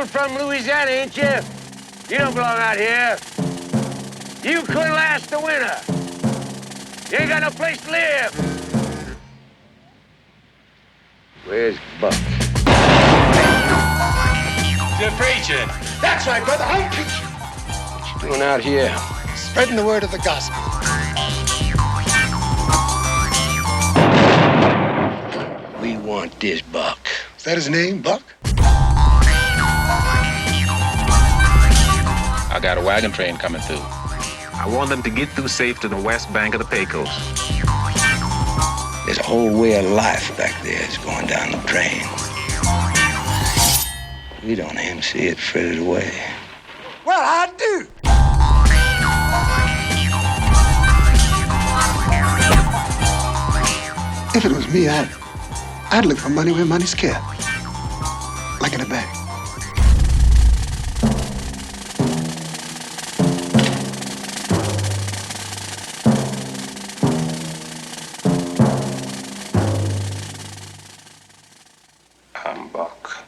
You're from Louisiana, ain't you? You don't belong out here. You couldn't last the winter. You ain't got no place to live. Where's Buck? You're preaching. That's right, brother. I'm preaching. What you doing out here? Spreading the word of the gospel. We want this Buck. Is that his name, Buck? I got a wagon train coming through. I want them to get through safe to the west bank of the Pecos. There's a whole way of life back there that's going down the drain. We don't even see it frittered away. Well, I do. If it was me, I'd look for money where money's kept. Like in a bank. I'm Buck.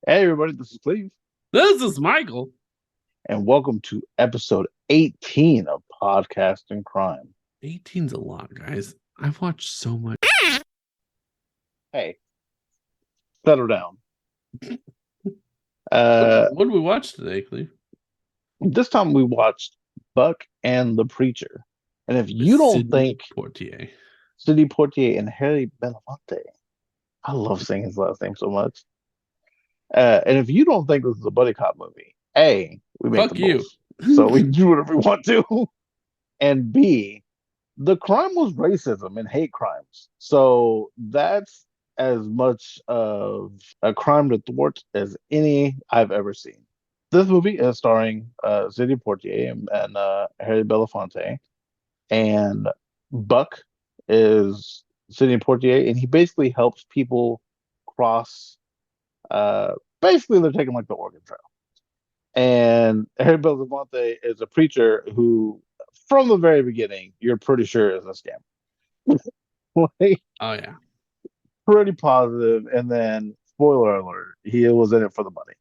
Hey everybody, this is Cleve, This is Michael. and welcome to episode 18 of Podcast and Crime. 18's a lot, guys. I've watched so much. Hey, settle down. What did we watch today, Cleve? This time we watched Buck and the Preacher, and if you don't Sidney think Poitier. Sidney Poitier and Harry Belafonte, I love saying his last name so much. And if you don't think this is a buddy cop movie, A, we make Fuck the you. rules, so we do whatever we want to, and B, the crime was racism and hate crimes, so that's as much of a crime to thwart as any I've ever seen. This movie is starring Sidney Poitier and Harry Belafonte, and Buck is Sidney Poitier, and he basically helps people cross. Basically, they're taking like the Oregon Trail, and Harry Belafonte is a preacher who, from the very beginning, you're pretty sure is a scam. Like, Oh, yeah. pretty positive, and then spoiler alert, he was in it for the money.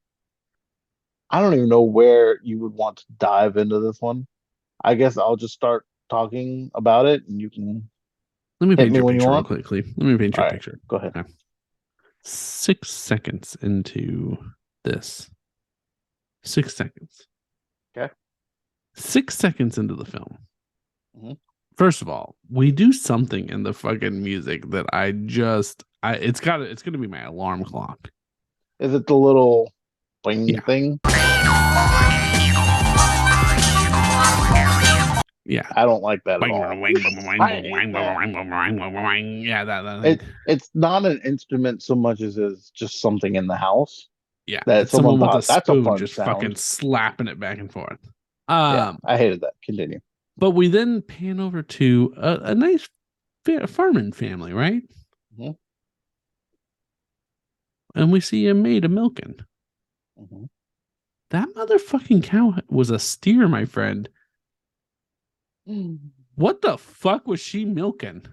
I don't even know where you would want to dive into this one. I guess I'll just start talking about it, and you can Let me hit paint me your when you picture real want. quick, Cleve. Let me paint your All right, picture. go ahead. Okay. 6 seconds into this. 6 seconds. Okay. 6 seconds into the film. Mhm. First of all, we do something in the fucking music that it's gonna be my alarm clock. Is it the little bling Yeah. thing? Yeah. I don't like that at all. Yeah, that It's not an instrument so much as it's just something in the house. yeah. That It's someone someone with a thought, "That's a spoon fun just sound." fucking slapping it back and forth. Yeah, I hated that. Continue. But we then pan over to a nice farming family, right? Mhm. And we see a maid a milking. Mhm. That motherfucking cow was a steer, my friend. What the fuck was she milking?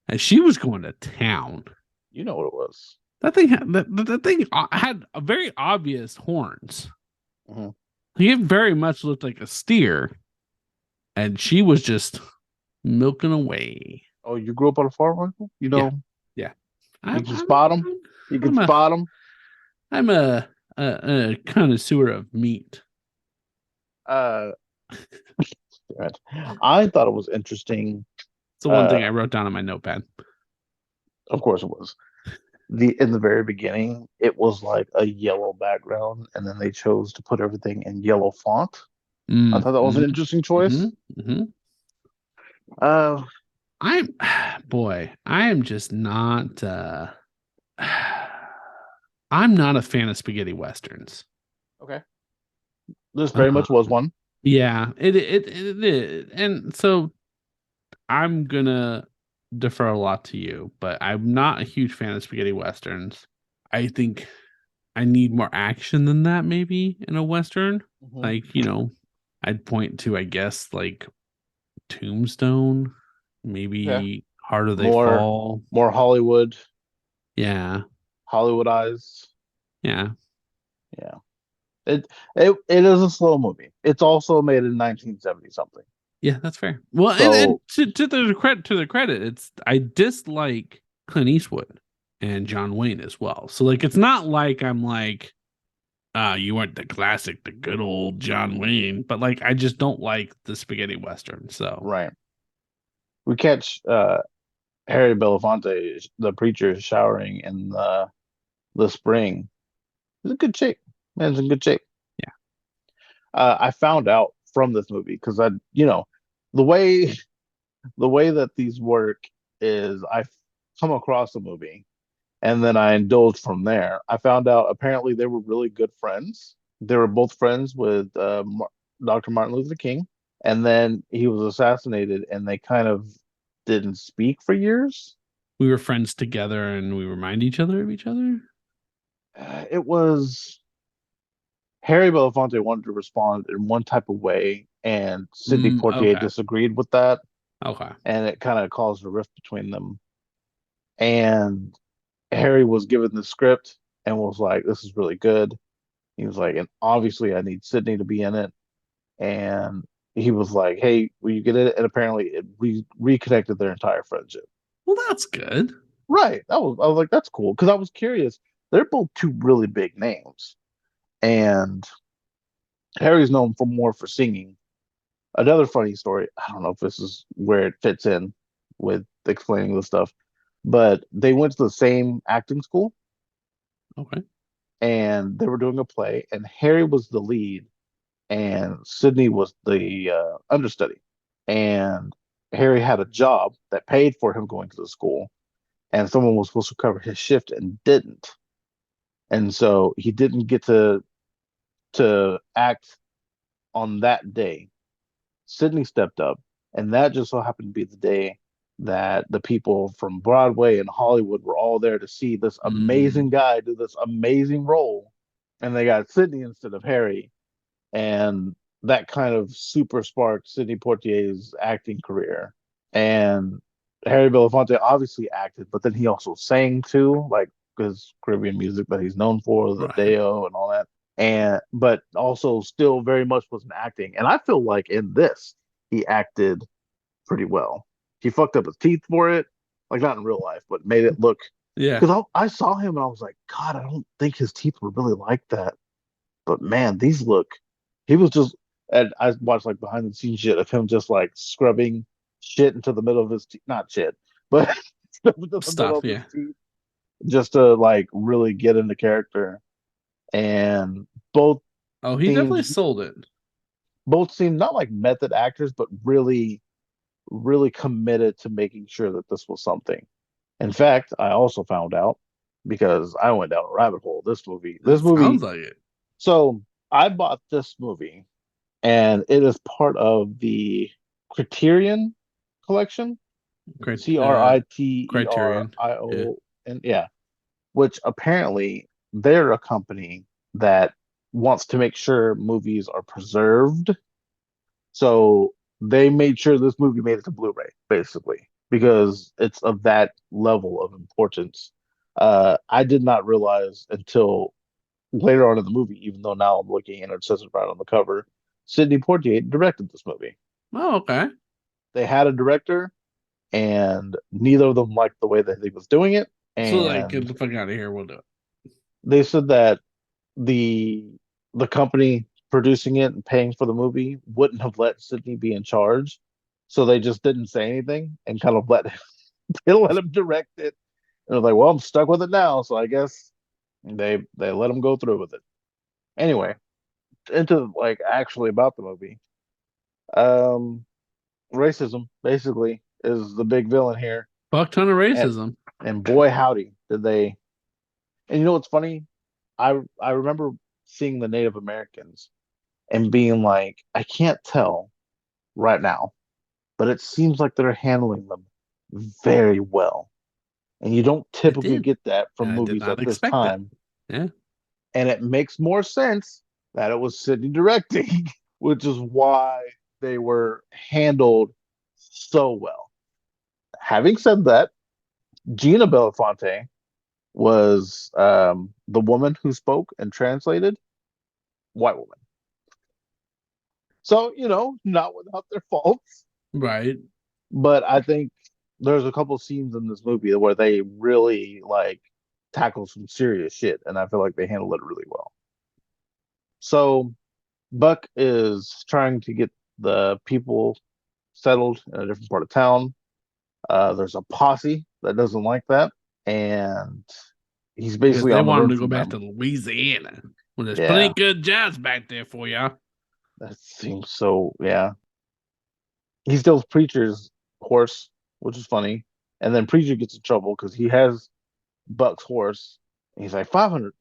And she was going to town. You know what it was. That thing had a very obvious horns. Mhm. It very much looked like a steer, and she was just milking away. Oh, you grew up on a farm, Michael? You know, Yeah. you can spot them. You can spot them. I'm a connoisseur of meat. I thought it was interesting. It's the one thing I wrote down on my notepad. Of course, it was. In the very beginning, it was like a yellow background, and then they chose to put everything in yellow font. I thought that was an interesting choice. I am just not. I'm not a fan of spaghetti westerns. Okay. This very much was one. Yeah, it is, and so I'm gonna defer a lot to you, but I'm not a huge fan of spaghetti westerns. I think I need more action than that, maybe in a Western. Like, I'd point to, I guess, like Tombstone, Yeah. maybe Harder They More Fall. more Yeah. Hollywoodized. Yeah. Yeah. It is a slow movie. It's also made in 1970 something. Yeah, that's fair. Well, and So to the credit, it's I dislike Clint Eastwood and John Wayne as well. So like it's not like I'm like, you weren't the classic, the good old John Wayne, but like I just don't like the spaghetti western. So right. We catch Harry Belafonte, the preacher, showering in the spring. He's in good shape. Man's in good shape. yeah. I found out from this movie because the way the way that these work is I come across a movie and then I indulge from there. I found out apparently they were really good friends. They were both friends with Dr. Martin Luther King, and then he was assassinated, and they kind of didn't speak for years. We were friends together and we remind each other of each other. It was Harry Belafonte wanted to respond in one type of way, and Sidney Poitier Okay. disagreed with that, Okay. and it kind of caused a rift between them. And Harry was given the script and was like, "This is really good." He was like, "And obviously, I need Sidney to be in it." And he was like, "Hey, will you get it?" And apparently, it reconnected their entire friendship. Well, that's good. Right. I was like, "That's cool," because I was curious. They're both two really big names, and Harry's known for more for singing. Another funny story. I don't know if this is where it fits in with explaining this stuff, but they went to the same acting school Okay. and they were doing a play, and Harry was the lead, and Sydney was the understudy. And Harry had a job that paid for him going to the school, and someone was supposed to cover his shift and didn't, and so he didn't get to act on that day. Sydney stepped up, and that just so happened to be the day that the people from Broadway and Hollywood were all there to see this Mm, amazing guy do this amazing role, and they got Sydney instead of Harry, and that kind of super sparked Sidney Poitier's acting career. And Harry Belafonte obviously acted, but then he also sang too, like his Caribbean music that he's known for, the right. Deo and all that. And but also still very much was an acting. And I feel like in this he acted pretty well. He fucked up his teeth for it, like not in real life, but made it look Yeah. because I saw him and I was like, God, I don't think his teeth were really like that. But man, these look. He was just, and I watched like behind the scenes shit of him just like scrubbing shit into the middle of his teeth, not shit, but into the middle Stuff. of his Yeah. teeth, just to like really get into character. And both Oh, he definitely seemed, sold it. both seemed not like method actors, but really, really committed to making sure that this was something. In fact, I also found out because I went down a rabbit hole. It This sounds movie. like it. So I bought this movie and it is part of the Criterion collection, Great. Criterion. Yeah. Criterion, and yeah, which apparently they're a company that wants to make sure movies are preserved. So they made sure this movie made it to Blu-ray, basically, because it's of that level of importance. I did not realize until later on in the movie, even though now I'm looking and it says it right on the cover, Sidney Poitier directed this movie. Oh, okay. They had a director, and neither of them liked the way that he was doing it. So like, get And the fuck out of here. We'll do it. they said that the the company producing it and paying for the movie wouldn't have let Sidney be in charge, so they just didn't say anything and kind of let they let him direct it. And they're like, "Well, I'm stuck with it now, so I guess they let him go through with it." Anyway, into like actually about the movie. Um, Racism basically is the big villain here, Fuck ton of and racism. boy howdy did they. And you know what's funny? I remember seeing the Native Americans and being like, I can't tell right now, but it seems like they're handling them very well. And you don't It typically did. get that from And I did movies not at this expect it. time. Yeah. And it makes more sense that it was Sidney directing, which is why they were handled so well. Having said that, Gina Belafonte was the woman who spoke and translated, white woman. So, not without their faults. Right. But I think there's a couple scenes in this movie where they really like tackle some serious shit, and I feel like they handle it really well. So Buck is trying to get the people settled in a different part of town. There's a posse that doesn't like that, and he's Because basically they on the want him run to go from back them. to Louisiana. Well, there's plenty Yeah, of good jobs back there for you. that seems so. Yeah, he steals Preacher's horse, which is funny, and then Preacher gets in trouble because he has Buck's horse. And he's like, 500.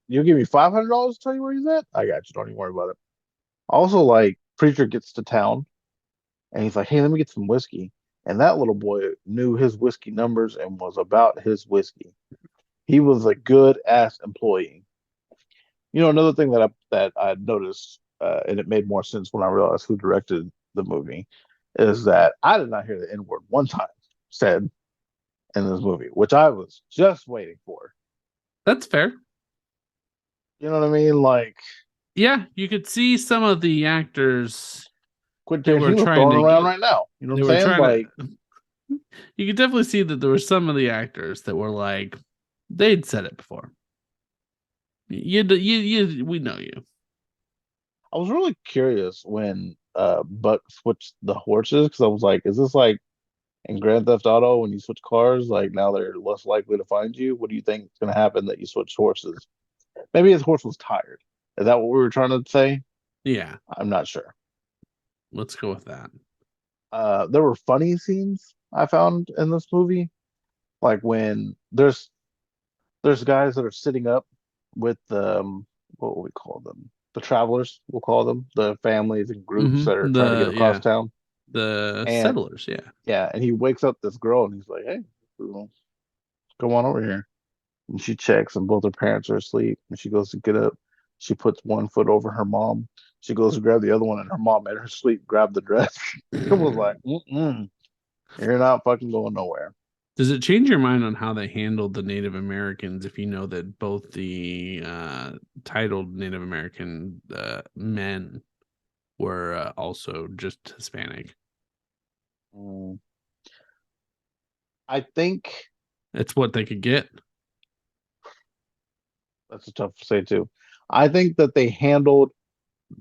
You'll give me $500 to tell you where he's at? I got you. Don't even worry about it. Also, like, Preacher gets to town and he's like, hey, let me get some whiskey. And that little boy knew his whiskey numbers and was about his whiskey. He was a good ass employee. Another thing that I noticed, and it made more sense when I realized who directed the movie, is that I did not hear the N word one time said in this movie, which I was just waiting for. That's fair. You know what I mean? Like, Yeah, you could see some of the actors Quentin they were Tarantino trying throwing to around get. right now. You know They what I'm were saying? trying Like, to. You could definitely see that there were some of the actors that were like, they'd said it before. We know you. I was really curious when Buck switched the horses because I was like, is this like in Grand Theft Auto when you switch cars, like now they're less likely to find you? What do you think is going to happen that you switch horses? Maybe his horse was tired. Is that what we were trying to say? Yeah, I'm not sure. let's go with that. There were funny scenes I found in this movie, like when there's guys that are sitting up with what will we call them? The travelers, we'll call them, the families and groups that are trying to get across town. The And settlers, yeah. yeah, and he wakes up this girl and he's like, hey, come on over here. And she checks and both her parents are asleep. And she goes to get up. She puts one foot over her mom. She goes to grab the other one, and her mom at her sleep grabbed the dress. It was like, you're not fucking going nowhere. Does it change your mind on how they handled the Native Americans if you know that both the titled Native American men were also just Hispanic? Mm. I think It's what they could get. that's a tough to say too. I think that they handled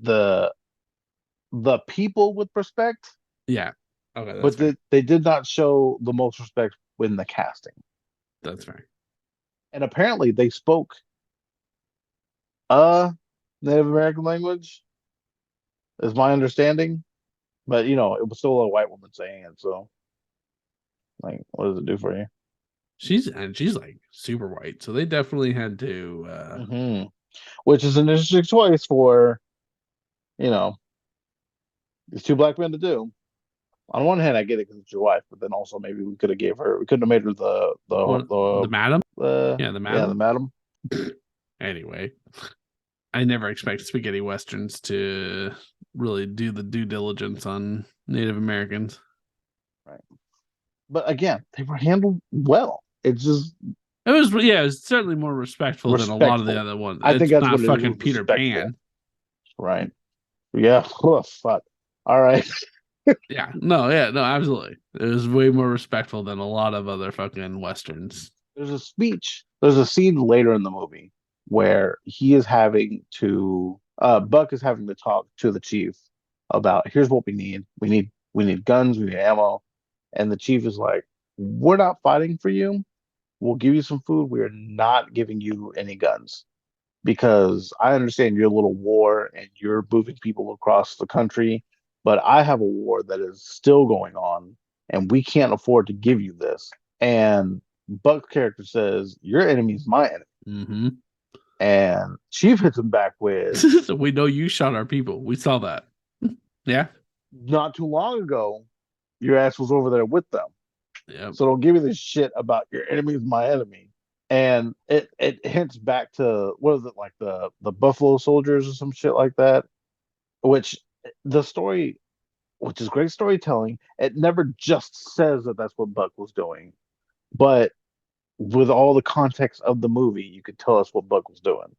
the the people with respect, Yeah. Okay, that's but fair. they did not show the most respect in the casting. That's fair. And apparently they spoke a Native American language, is my understanding. But it was still a white woman saying it, so like what does it do for you? She's like super white, so they definitely had to Hmm. Which is an interesting choice for, you know, these two black men to do. On one hand, I get it because it's your wife, but then also maybe we couldn't have made her what the madam? Yeah, the yeah, the madam. madam. Anyway, I never expect spaghetti westerns to really do the due diligence on Native Americans. Right. But again, they were handled well. It's just It was certainly more respectful than a lot of the respectful. other ones. I think It's that's not what it is, fucking was Peter respectful. Pan. Right. Yeah. Oh, fuck. All right. Yeah, no, absolutely. It was way more respectful than a lot of other fucking westerns. There's a speech. There's a scene later in the movie where he is having to Buck is having to talk to the chief about here's what we need. We need guns, we need ammo. And the chief is like, we're not fighting for you. We'll give you some food. We are not giving you any guns because I understand your little war and you're moving people across the country, but I have a war that is still going on and we can't afford to give you this. And Buck's character says, your enemy is my enemy. Mm-hmm. And Chief hits him back with, So we know you shot our people. We saw that. Yeah. not too long ago, your ass was over there with them. Yep. So don't give me this shit about your enemy is my enemy. And it hints back to what is it like the Buffalo Soldiers or some shit like that, which the story, which is great storytelling. It never just says that that's what Buck was doing, but with all the context of the movie, you could tell us what Buck was doing.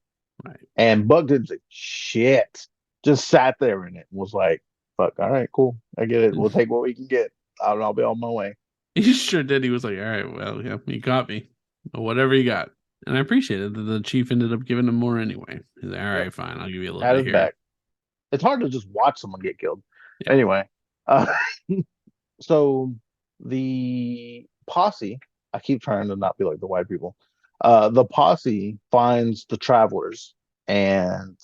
Right. And Buck didn't say shit, just sat there in it and was like, "Fuck, all right, cool, I get it. We'll take what we can get. I'll be on my way." He sure did. He was like, all right, well, yeah, you got me. Whatever you got. And I appreciate it that the chief ended up giving him more anyway. He's like, all Yep, right, fine. I'll give you a little had bit his here. back. It's hard to just watch someone get killed. Yeah. Anyway, uh, so the posse, I keep trying to not be like the white people. The posse finds the travelers and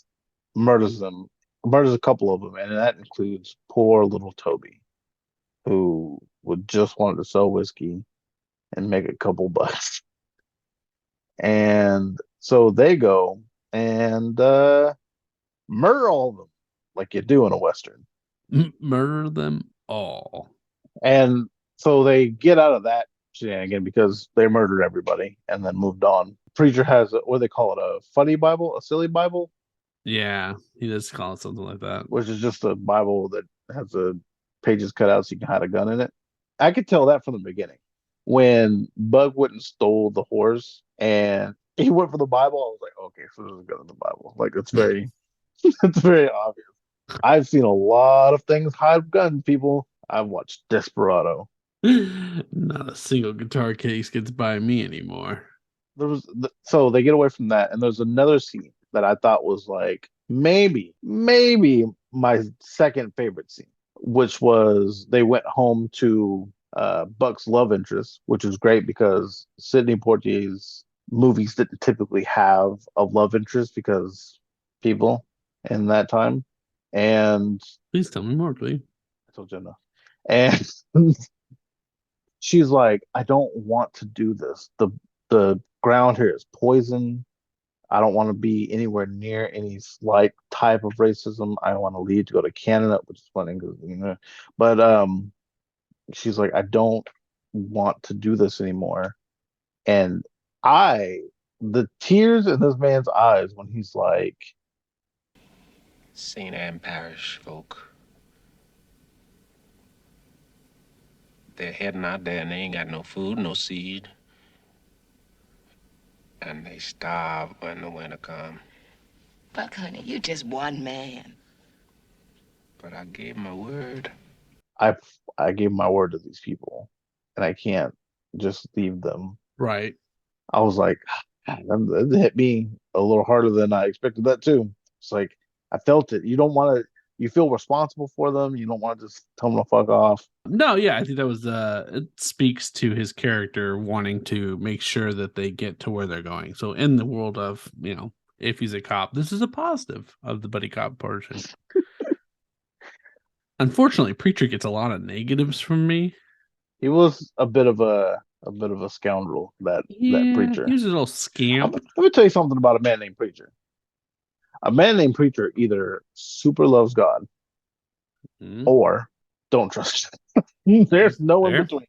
murders them, murders a couple of them, and that includes poor little Toby, who would just wanted to sell whiskey and make a couple bucks. And so they go and murder all of them, like you do in a Western. Murder them all. And so they get out of that shenanigan because they murdered everybody and then moved on. Preacher has what do they call it? A funny Bible, a silly Bible, Yeah, he does call it something like that. which is just a Bible that has the pages cut out so you can hide a gun in it. I could tell that from the beginning. When Bug went and stole the horse and he went for the Bible, I was like, okay, so there's a gun in the Bible. Like it's very it's very obvious. I've seen a lot of things hide guns, people. I've watched Desperado. Not a single guitar case gets by me anymore. So they get away from that, and there's another scene that I thought was like maybe my second favorite scene, which was they went home to Buck's love interest, which was great because Sidney Poitier's movies didn't typically have a love interest because people in that time, and Please tell me more, please. I told Jenna, and she's like, I don't want to do this. The ground here is poison. I don't want to be anywhere near any slight type of racism. I want to leave to go to Canada, which is funny because but she's like, I don't want to do this anymore. And the tears in this man's eyes when he's like, St. Anne Parish folk, they're heading out there and they ain't got no food, no seed. And they starve when the winter come. Buck, honey, you just one man. But I gave my word. I I gave my word to these people, and I can't just leave them. Right. I was like, God, that hit me a little harder than I expected that too. It's like I felt it. You don't want to. You feel responsible for them. You don't want to just tell them to fuck off. No, yeah, I think that was it speaks to his character wanting to make sure that they get to where they're going. So in the world of, if he's a cop, this is a positive of the buddy cop portion. Unfortunately, Preacher gets a lot of negatives from me. He was a bit of a scoundrel, that preacher. He was a little I'm, scamp. let me tell you something about a man named Preacher. A man named Preacher either super loves God or don't trust him. There's no in Fair. between.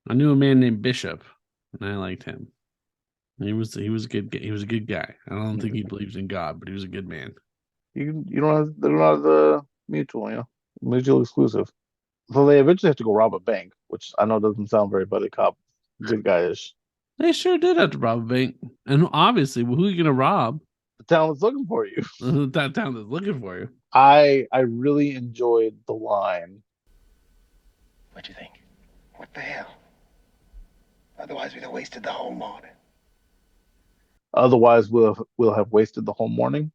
I knew a man named Bishop, and I liked him. He was a good guy. I don't think he believes in God, but he was a good man. You don't have, they're not the mutual, mutual exclusive. So they eventually have to go rob a bank, which I know doesn't sound very buddy cop, good guy-ish. They sure did have to rob a bank, and obviously, who are you gonna rob? The town is looking for you. That town that's looking for you. I really enjoyed the line. What you think? What the hell? Otherwise, we'd have wasted the whole morning. Otherwise, we'll have wasted the whole morning.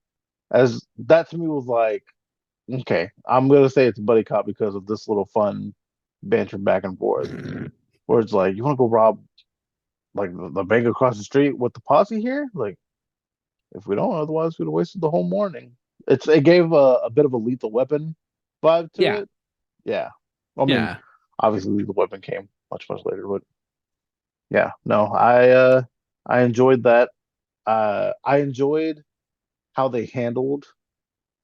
As that to me was like, okay, I'm gonna say it's a buddy cop because of this little fun banter back and forth, where it's like, you want to go rob like the bank across the street with the posse here? Like, if we don't, otherwise we'd have wasted the whole morning. It gave a bit of a Lethal Weapon vibe to it. Yeah. I mean, Yeah. obviously Lethal Weapon came much later, but yeah, no, I enjoyed that. I enjoyed how they handled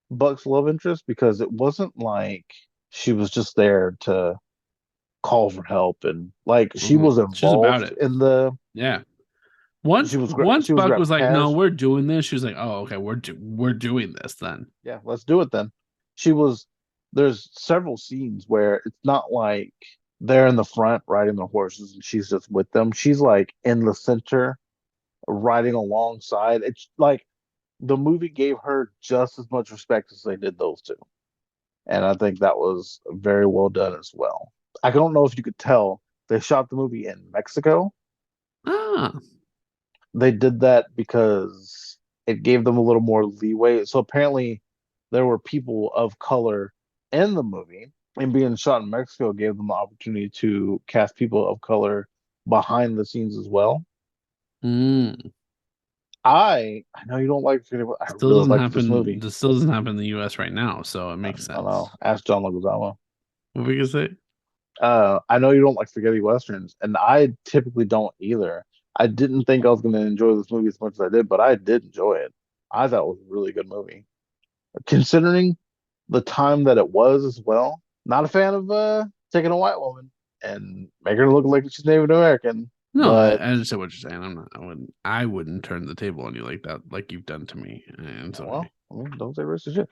Buck's love interest because it wasn't like she was just there to call for help, and like she was She's about involved it. in the. Yeah. Once She was great. once She was Buck great was like, "No, Cash. we're doing this," she was like, "Oh, okay, we're doing this then." Yeah, let's do it then. She was. There's several scenes where it's not like they're in the front riding the horses and she's just with them. She's like in the center riding alongside. It's like the movie gave her just as much respect as they did those two. And I think that was very well done as well. I don't know if you could tell they shot the movie in Mexico. Ah, They did that because it gave them a little more leeway. So apparently there were people of color in the movie, and being shot in Mexico gave them the opportunity to cast people of color behind the scenes as well. mm. I know you don't like it, but I Still really doesn't liked this happen. movie. This still doesn't happen in the U.S. right now, so it I makes don't sense. know. Ask John Leguizamo. What we can say? I know you don't like spaghetti westerns, and I typically don't either. I didn't think I was going to enjoy this movie as much as I did, but I did enjoy it. I thought it was a really good movie, considering the time that it was as well. Not a fan of taking a white woman and making her look like she's Native American, No, but I understand what you're saying. I'm not. I wouldn't turn the table on you like that, like you've done to me. And it's well, okay. I mean, don't say racist shit.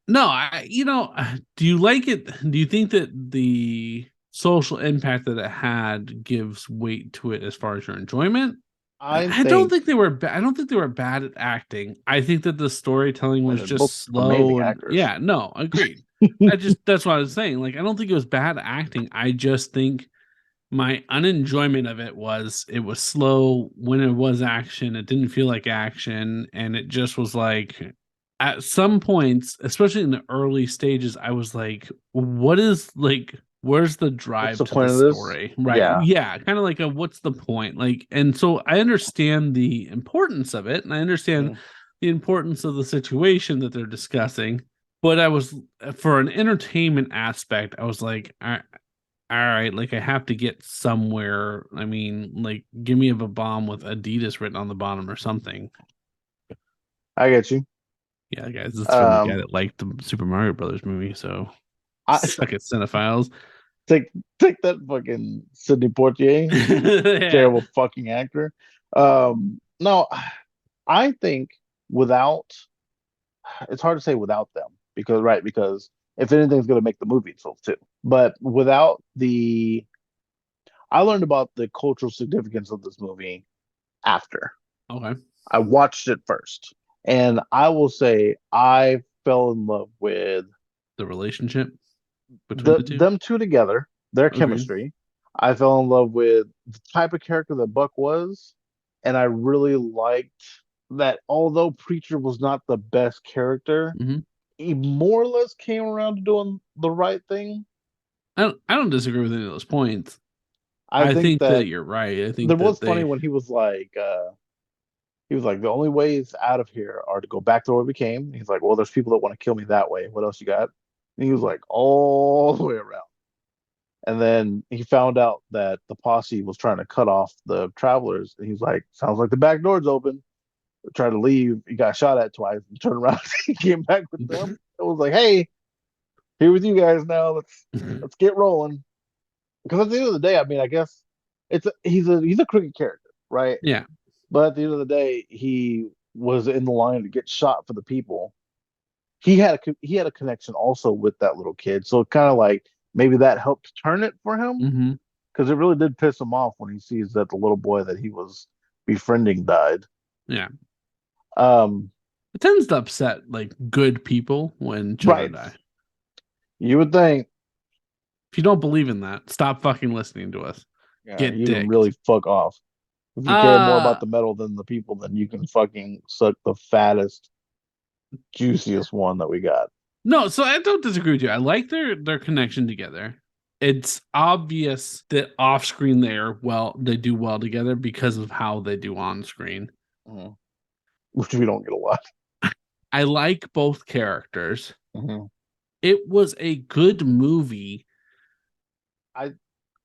No, do you like it? Do you think that the social impact that it had gives weight to it as far as your enjoyment? I I don't think think they were I don't think they were bad at acting. I think that the storytelling well, was they're both just amazing slow and actors. yeah, no, agreed. That's what I was saying. Like I don't think it was bad acting. I just think my unenjoyment of it was slow when it was action. It didn't feel like action, and it just was like at some points, especially in the early stages, I was like, what is like where's the What's drive the to the point of this? story? Right. Yeah. Yeah. Kind of like a what's the point? Like, and so I understand the importance of it, and I understand Mhm. the importance of the situation that they're discussing. But I was for an entertainment aspect, I was like, all right, like I have to get somewhere. I mean, like, give me a bomb with Adidas written on the bottom or something. I get you. Yeah, guys, this is from the guy Um, that liked the Super Mario Brothers movie, so I suck it, cinephiles. take take that fucking Sidney Poitier, Yeah. terrible fucking actor. No, I think without it's hard to say without them because if anything's going to make the movie itself too. But without the, I learned about the cultural significance of this movie after Okay. I watched it first, and I will say I fell in love with The relationship between the two. them two together, their Agreed. chemistry. I fell in love with the type of character that Buck was, and I really liked that although Preacher was not the best character, Hmm. he more or less came around to doing the right thing. I don't disagree with any of those points. I I think think that that you're right. I there think was that funny when he was like, the only ways out of here are to go back to where we came. He's like, well, there's people that want to kill me that way. What else you got? And he was like, all the way around. And then he found out that the posse was trying to cut off the travelers. And he's like, sounds like the back door's open. Tried to leave. He got shot at twice. And turned around. He came back with them. It was like, hey, here with you guys now. Let's get rolling. Because at the end of the day, I mean, I guess he's a crooked character, right? yeah. But at the end of the day, he was in the line to get shot for the people. He had a connection also with that little kid, so kind of like maybe that helped turn it for him Hmm. because it really did piss him off when he sees that the little boy that he was befriending died. Yeah. Um, It tends to upset like good people when children right. die. You would think, If you don't believe in that, stop fucking listening to us. yeah, Get you can dicked. really fuck off. If you care more about Uh the metal than the people, then you can fucking suck the fattest, juiciest one that we got. no, so I don't disagree with you. I like their connection together. It's obvious that off screen they do well together because of how they do on screen. Mhm. Which we don't get a lot. I like both characters. Mhm. It was a good movie. I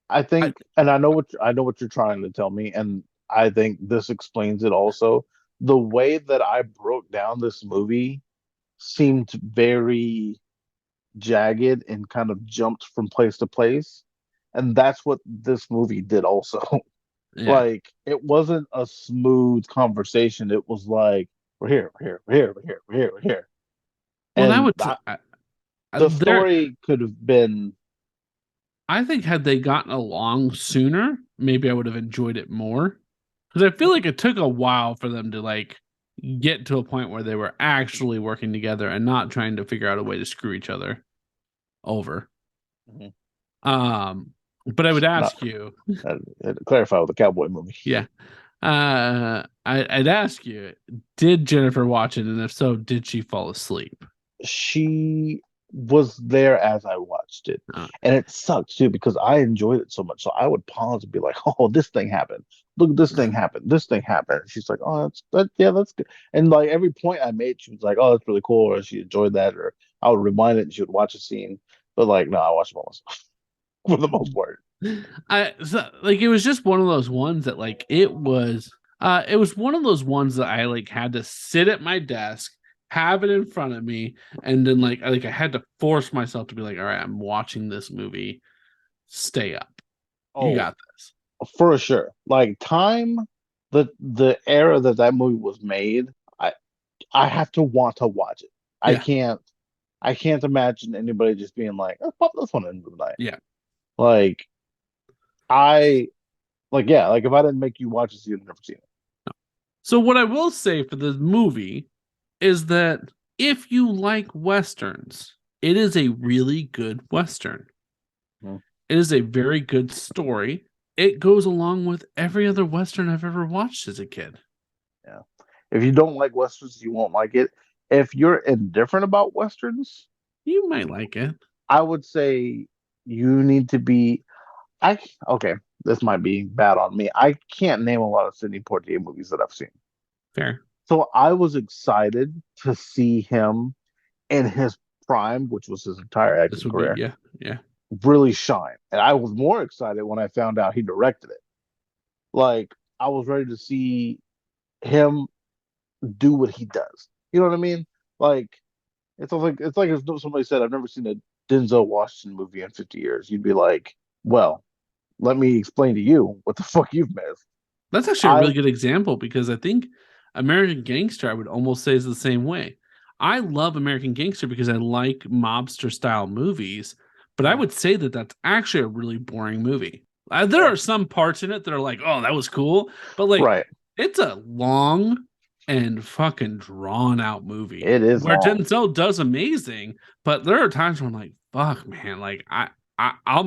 I I, think, and I know what you're trying to tell me, and I think this explains it also. The way that I broke down this movie seemed very jagged and kind of jumped from place to place. And that's what this movie did also. Yeah. Like it wasn't a smooth conversation. It was like, we're here, we're here, we're here, we're here, we're here, we're here. Well, that And was the there. story could have been I think had they gotten along sooner, maybe I would have enjoyed it more. Because I feel like it took a while for them to like get to a point where they were actually working together and not trying to figure out a way to screw each other over. Mhm. But I would not ask you, clarify with the cowboy movie. yeah. I'd ask you, did Jennifer watch it? And if so, did she fall asleep? She was there as I watched it. Uh, And it sucked too because I enjoyed it so much. So I would pause and be like, oh, this thing happened. Look, this thing happened. This thing happened. And she's like, oh, that's good. And like every point I made, she was like, oh, that's really cool. Or she enjoyed that. Or I would rewind it and she would watch a scene. But like, no, I watched it all myself for the most part. like it was just one of those ones that like it was one of those ones that I like had to sit at my desk, have it in front of me, and then like I had to force myself to be like, all right, I'm watching this movie. Stay up. You Oh, got this. for sure. Like time, the era that movie was made, I have to want to watch it. I Yeah. can't I can't imagine anybody just being like, oh, pop this one into the night. Yeah. Like I like yeah, like if I didn't make you watch it, you'd never seen it. So what I will say for this movie is that if you like westerns, it is a really good western. Hmm. It is a very good story. It goes along with every other western I've ever watched as a kid. Yeah. If you don't like westerns, you won't like it. If you're indifferent about westerns, You might like it. I would say you need to be I okay, this might be bad on me. I can't name a lot of Sidney Poitier movies that I've seen. Fair. So I was excited to see him in his prime, which was his entire This acting would be career, yeah. really shine. And I was more excited when I found out he directed it. Like I was ready to see him do what he does. You know what I mean? Like it's like if somebody said, "I've never seen a Denzel Washington movie in 50 years." You'd be like, "Well, let me explain to you what the fuck you've missed." That's actually a I really good example because I think American Gangster, I would almost say, is the same way. I love American Gangster because I like mobster style movies, but I would say that that's actually a really boring movie. There are some parts in it that are like, oh, that was cool, but like, right. it's a long and fucking drawn out movie It is where long. Denzel does amazing, but there are times where I'm like, fuck, man, like I'm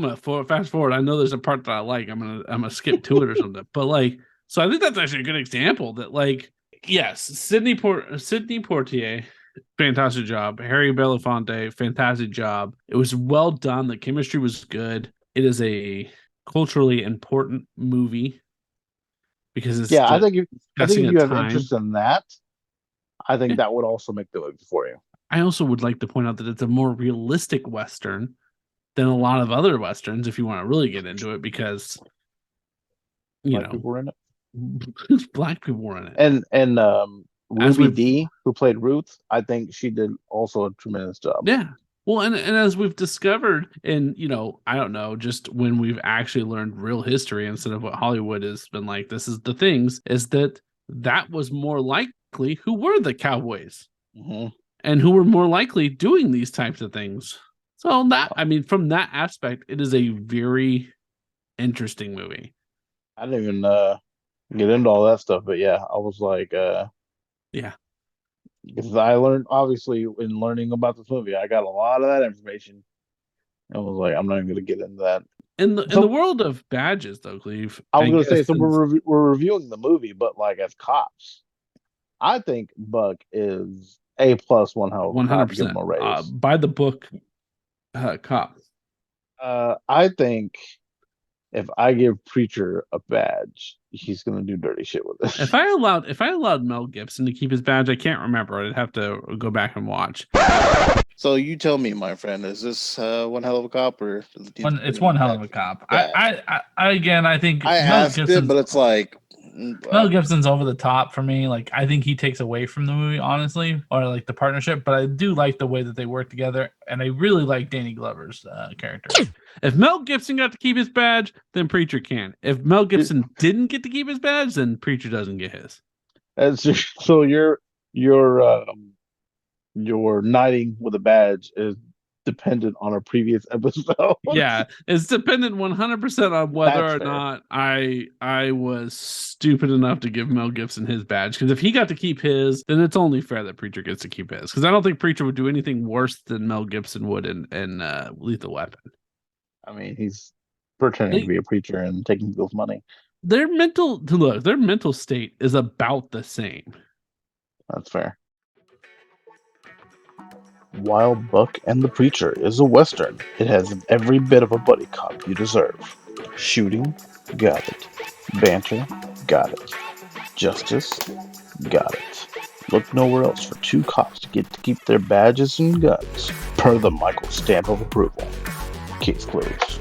gonna fast forward. I know there's a part that I like. I'm gonna skip to it or something. But like, so I think that's actually a good example that like, yes, Sidney Poitier, fantastic job. Harry Belafonte, fantastic job. It was well done. The chemistry was good. It is a culturally important movie because it's Yeah, I think discussing if a you have time. interest in that, I think Yeah. that would also make the movie for you. I also would like to point out that it's a more realistic Western than a lot of other Westerns, if you want to really get into it, because Black people were in it. black people were in it. And As Ruby we've Dee, who played Ruth, I think she did also a tremendous job. Yeah. Well, and as we've discovered, and I don't know, just when we've actually learned real history instead of what Hollywood has been like, this is the things, is that was more likely who were the cowboys Mm-hmm. and who were more likely doing these types of things. So that, I mean, from that aspect, it is a very interesting movie. I didn't even get into all that stuff, but yeah, I was like, Yeah. because I learned obviously in learning about this movie, I got a lot of that information. I was like, I'm not even going to get into that. In the So world of badges, though, Cleve, I was going to say, guess so we're reviewing the movie, but like as cops, I think Buck is A plus one hell of a cop. Give him 100% a raise. by the book cop. I think if I give Preacher a badge, he's gonna do dirty shit with it. If I allowed Mel Gibson to keep his badge, I can't remember. I'd have to go back and watch. So you tell me, my friend, is this one hell of a cop or It's one hell of a cop. Yeah. I again, I think I Mel asked it, Gibson's but it's like Mel Gibson's over the top for me. Like, I think he takes away from the movie, honestly, or like the partnership. But I do like the way that they work together, and I really like Danny Glover's character. If Mel Gibson got to keep his badge, then Preacher can. If Mel Gibson didn't get to keep his badge, then Preacher doesn't get his. So your knighting with a badge is dependent on a previous episode. Yeah, it's dependent 100% on whether That's or fair. not I was stupid enough to give Mel Gibson his badge. Because if he got to keep his, then it's only fair that Preacher gets to keep his. Because I don't think Preacher would do anything worse than Mel Gibson would in Lethal Weapon. I mean, he's pretending to be a preacher and taking people's money. Their mental state is about the same. That's fair. Wild Buck and the Preacher is a Western. It has every bit of a buddy cop you deserve. Shooting? Got it. Banter? Got it. Justice? Got it. Look nowhere else for two cops to keep their badges and guns. Per the Michael stamp of approval. Case closed.